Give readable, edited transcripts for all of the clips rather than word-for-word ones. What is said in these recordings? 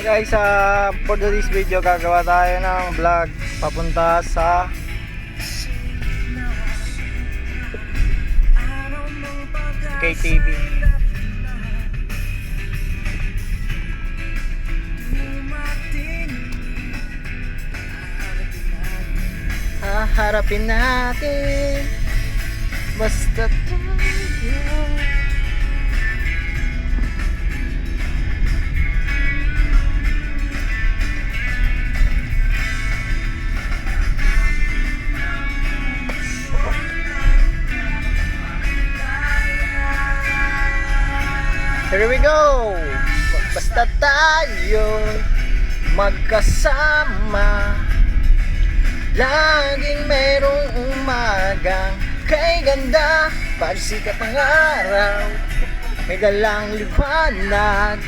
Guys, for today's video gagawa tayo ng vlog papunta sa KTV. Haharapin natin basta tayo. Here we go! Basta tayo magkasama, laging merong umagang kay ganda. Pagsikat ng araw, may dalang liwanag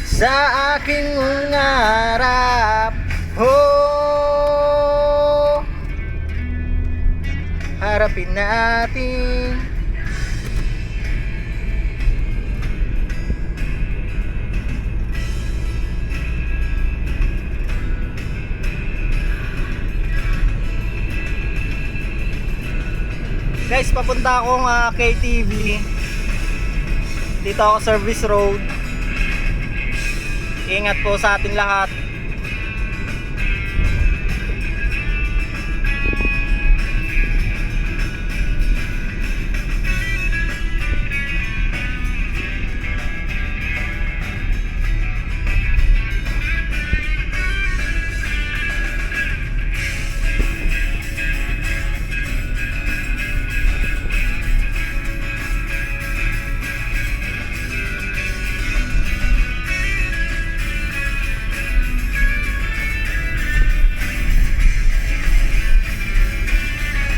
sa aking harap. Oh, harapin natin. Guys, papunta akong KTV. Dito ako Service Road. Ingat po sa atin lahat.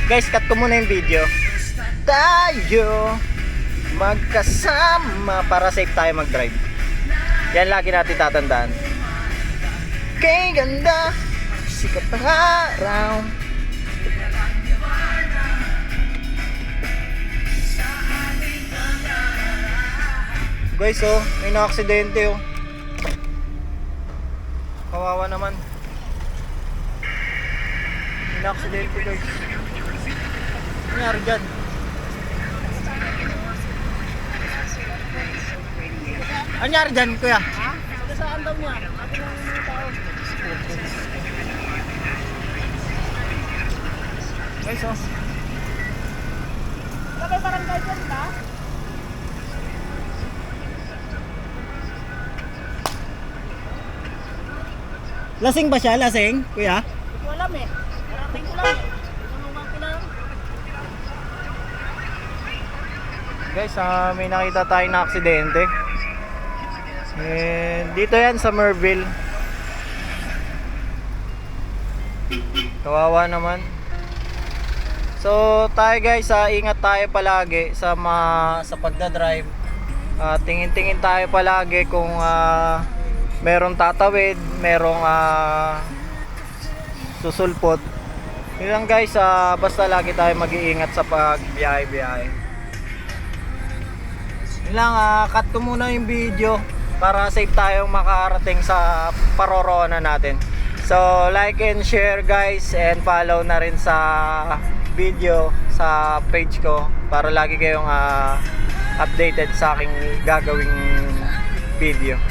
Guys, cut ko muna yung video. Tayo magkasama para safe tayo mag-drive. Yan lagi natin tatandaan. Kay ganda, sikat ng araw. Guys, oh, may na-aksidente, oh. Kawawa naman. May na-aksidente, guys. Ano nangyari dyan? Ano nangyari dyan, kuya? Ha? Saan daw niya? Sabi ng mga tao. Guys, oh. Sabi barangay dyan ba? Lasing ba siya? Lasing, kuya? Hindi ko alam eh. Narating ko lang eh. Tinulungan ko lang. Guys, may nakita tayong na aksidente. Dito yan sa Merville. Kawawa naman. So tayo guys, ingat tayo palagi sa pagdadrive. Tingin-tingin tayo palagi kung merong tatawid, merong susulpot. Yun lang guys, basta lagi tayo mag-iingat sa pagbiyahe-biyahe. Yun lang, cut ko muna yung video para safe tayong makarating sa paroroonan natin. So like and share guys, and follow na rin sa video sa page ko para lagi kayong updated sa aking gagawing video.